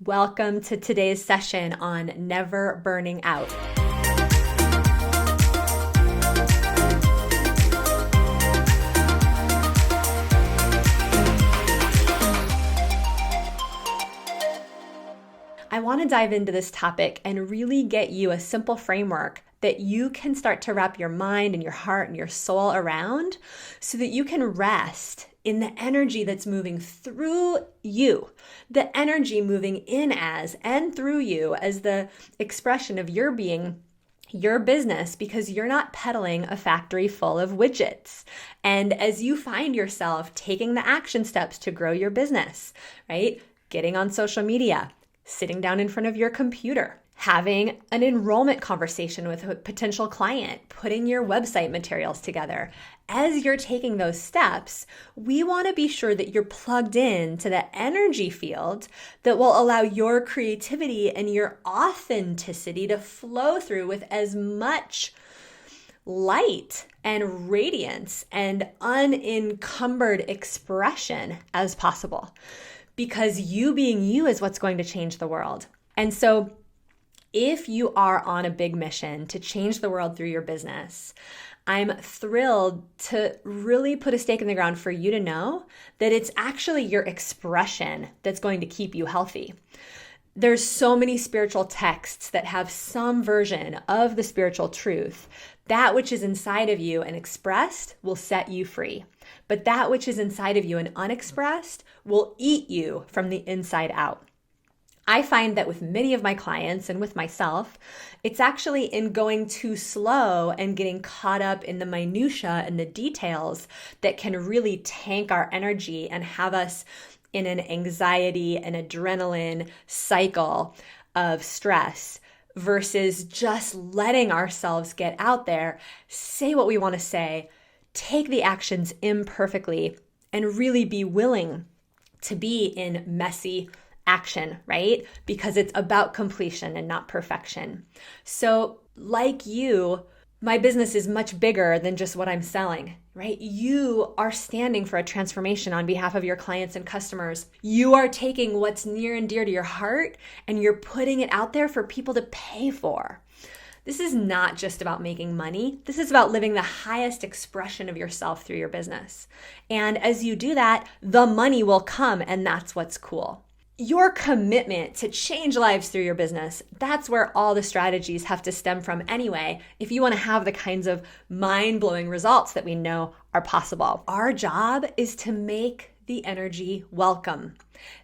Welcome to today's session on never burning out. I want to dive into this topic and really get you a simple framework that you can start to wrap your mind and your heart and your soul around so that you can rest in the energy that's moving through you, the energy moving in as and through you as the expression of your being, your business, because you're not peddling a factory full of widgets. And as you find yourself taking the action steps to grow your business, right? Getting on social media, sitting down in front of your computer, having an enrollment conversation with a potential client, putting your website materials together. As you're taking those steps, we want to be sure that you're plugged in to the energy field that will allow your creativity and your authenticity to flow through with as much light and radiance and unencumbered expression as possible. Because you being you is what's going to change the world. And so if you are on a big mission to change the world through your business, I'm thrilled to really put a stake in the ground for you to know that it's actually your expression that's going to keep you healthy. There's so many spiritual texts that have some version of the spiritual truth. That which is inside of you and expressed will set you free. But that which is inside of you and unexpressed will eat you from the inside out. I find that with many of my clients and with myself, it's actually in going too slow and getting caught up in the minutia and the details that can really tank our energy and have us in an anxiety and adrenaline cycle of stress versus just letting ourselves get out there, say what we want to say, take the actions imperfectly, and really be willing to be in messy action, right? Because it's about completion and not perfection. So like you, my business is much bigger than just what I'm selling, right? You are standing for a transformation on behalf of your clients and customers. You are taking what's near and dear to your heart and you're putting it out there for people to pay for. This is not just about making money. This is about living the highest expression of yourself through your business. And as you do that, the money will come, and that's what's cool. Your commitment to change lives through your business, that's where all the strategies have to stem from anyway, if you want to have the kinds of mind-blowing results that we know are possible. Our job is to make the energy welcome.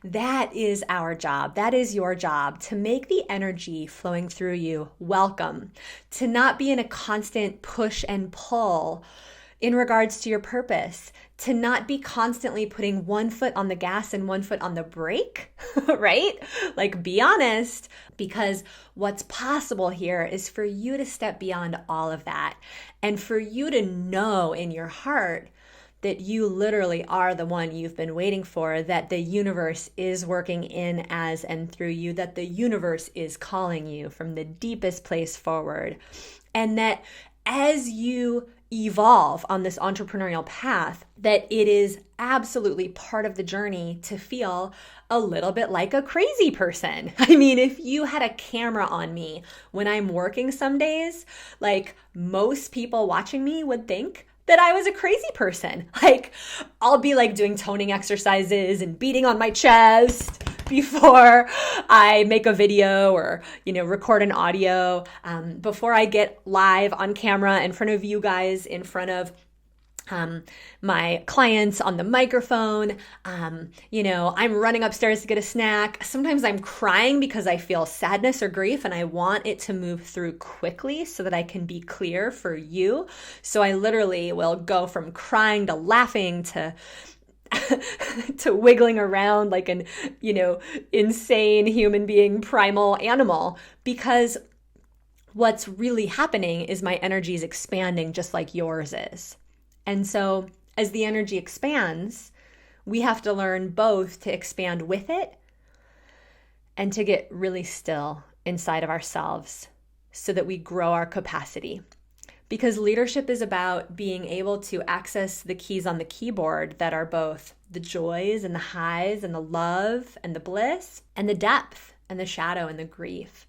That is our job. That is your job, to make the energy flowing through you welcome, to not be in a constant push and pull in regards to your purpose, to not be constantly putting one foot on the gas and one foot on the brake, right? Like, be honest, because what's possible here is for you to step beyond all of that and for you to know in your heart that you literally are the one you've been waiting for, that the universe is working in, as, and through you, that the universe is calling you from the deepest place forward, and that as you evolve on this entrepreneurial path, that it is absolutely part of the journey to feel a little bit like a crazy person. I mean, if you had a camera on me when I'm working some days, like most people watching me would think that I was a crazy person. Like, I'll be like doing toning exercises and beating on my chest before I make a video or, record an audio, before I get live on camera in front of you guys, in front of my clients on the microphone. I'm running upstairs to get a snack. Sometimes I'm crying because I feel sadness or grief and I want it to move through quickly so that I can be clear for you. So I literally will go from crying to laughing to to wiggling around like an, insane human being, primal animal, because what's really happening is my energy is expanding just like yours is. And so as the energy expands, we have to learn both to expand with it and to get really still inside of ourselves so that we grow our capacity. Because leadership is about being able to access the keys on the keyboard that are both the joys and the highs and the love and the bliss and the depth and the shadow and the grief.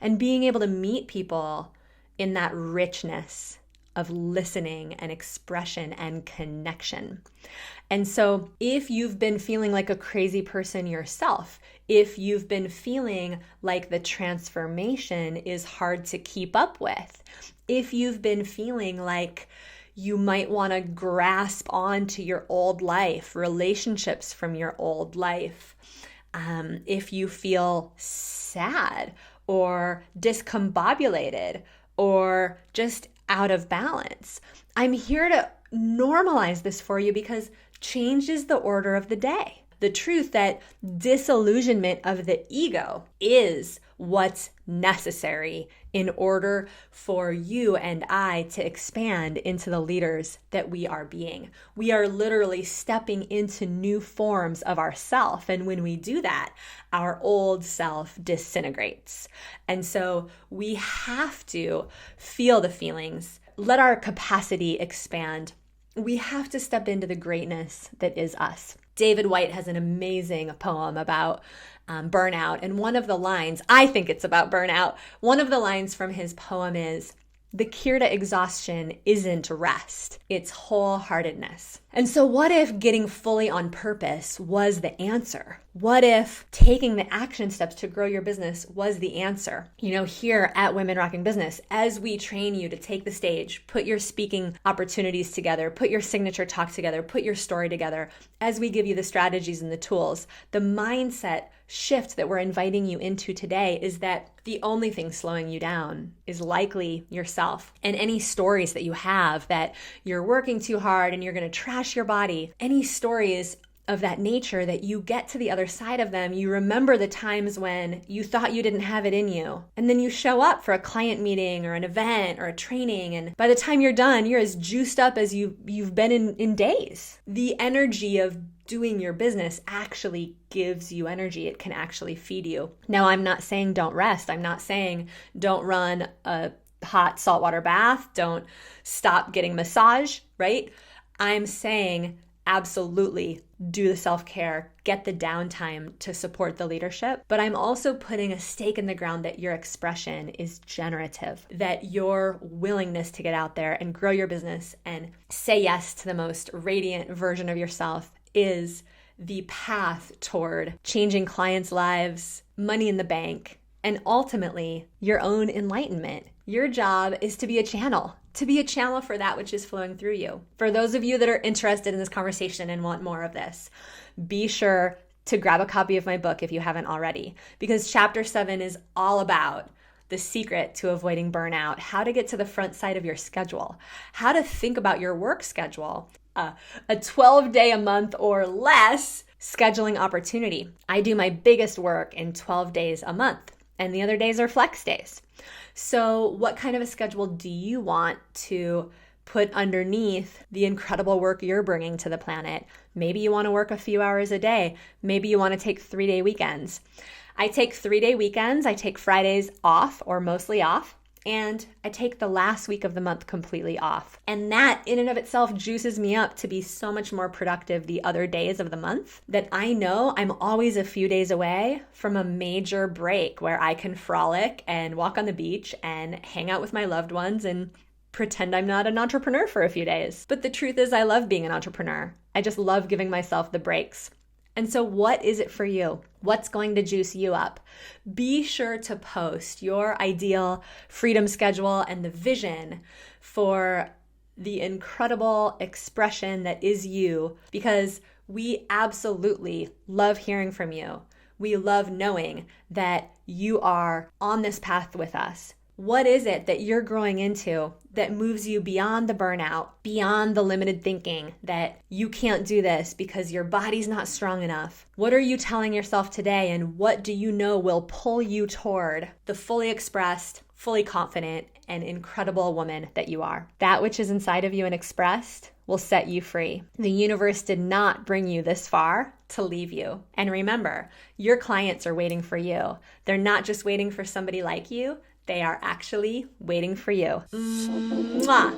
And being able to meet people in that richness of listening and expression and connection. And so if you've been feeling like a crazy person yourself, if you've been feeling like the transformation is hard to keep up with, if you've been feeling like you might want to grasp onto your old life, relationships from your old life, if you feel sad or discombobulated or just out of balance, I'm here to normalize this for you because change is the order of the day. The truth that disillusionment of the ego is what's necessary in order for you and I to expand into the leaders that we are being. We are literally stepping into new forms of ourself. And when we do that, our old self disintegrates. And so we have to feel the feelings, let our capacity expand. We have to step into the greatness that is us. David White has an amazing poem about burnout. And one of the lines, I think it's about burnout, one of the lines from his poem is, "The cure to exhaustion isn't rest, it's wholeheartedness." And so what if getting fully on purpose was the answer? What if taking the action steps to grow your business was the answer? Here at Women Rocking Business, as we train you to take the stage, put your speaking opportunities together, put your signature talk together, put your story together, as we give you the strategies and the tools, the mindset shift that we're inviting you into today is that the only thing slowing you down is likely yourself. And any stories that you have that you're working too hard and you're going to trash your body, any stories of that nature that you get to the other side of them, you remember the times when you thought you didn't have it in you. And then you show up for a client meeting or an event or a training, and by the time you're done, you're as juiced up as you've been in days. The energy of doing your business actually gives you energy. It can actually feed you. Now, I'm not saying don't rest. I'm not saying don't run a hot saltwater bath. Don't stop getting massage, right? I'm saying absolutely do the self-care, get the downtime to support the leadership. But I'm also putting a stake in the ground that your expression is generative, that your willingness to get out there and grow your business and say yes to the most radiant version of yourself is the path toward changing clients' lives, money in the bank, and ultimately your own enlightenment. Your job is to be a channel for that which is flowing through you. For those of you that are interested in this conversation and want more of this, be sure to grab a copy of my book if you haven't already, because chapter 7 is all about the secret to avoiding burnout, how to get to the front side of your schedule, how to think about your work schedule, a 12-day a month or less scheduling opportunity. I do my biggest work in 12 days a month, and the other days are flex days. So what kind of a schedule do you want to put underneath the incredible work you're bringing to the planet? Maybe you want to work a few hours a day. Maybe you want to take 3-day weekends. I take 3-day weekends. I take Fridays off or mostly off. And I take the last week of the month completely off. And that in and of itself juices me up to be so much more productive the other days of the month, that I know I'm always a few days away from a major break where I can frolic and walk on the beach and hang out with my loved ones and pretend I'm not an entrepreneur for a few days. But the truth is I love being an entrepreneur. I just love giving myself the breaks. And so what is it for you? What's going to juice you up? Be sure to post your ideal freedom schedule and the vision for the incredible expression that is you, because we absolutely love hearing from you. We love knowing that you are on this path with us. What is it that you're growing into that moves you beyond the burnout, beyond the limited thinking that you can't do this because your body's not strong enough? What are you telling yourself today, and what do you know will pull you toward the fully expressed, fully confident, and incredible woman that you are? That which is inside of you and expressed will set you free. The universe did not bring you this far to leave you. And remember, your clients are waiting for you. They're not just waiting for somebody like you. They are actually waiting for you. Mwah.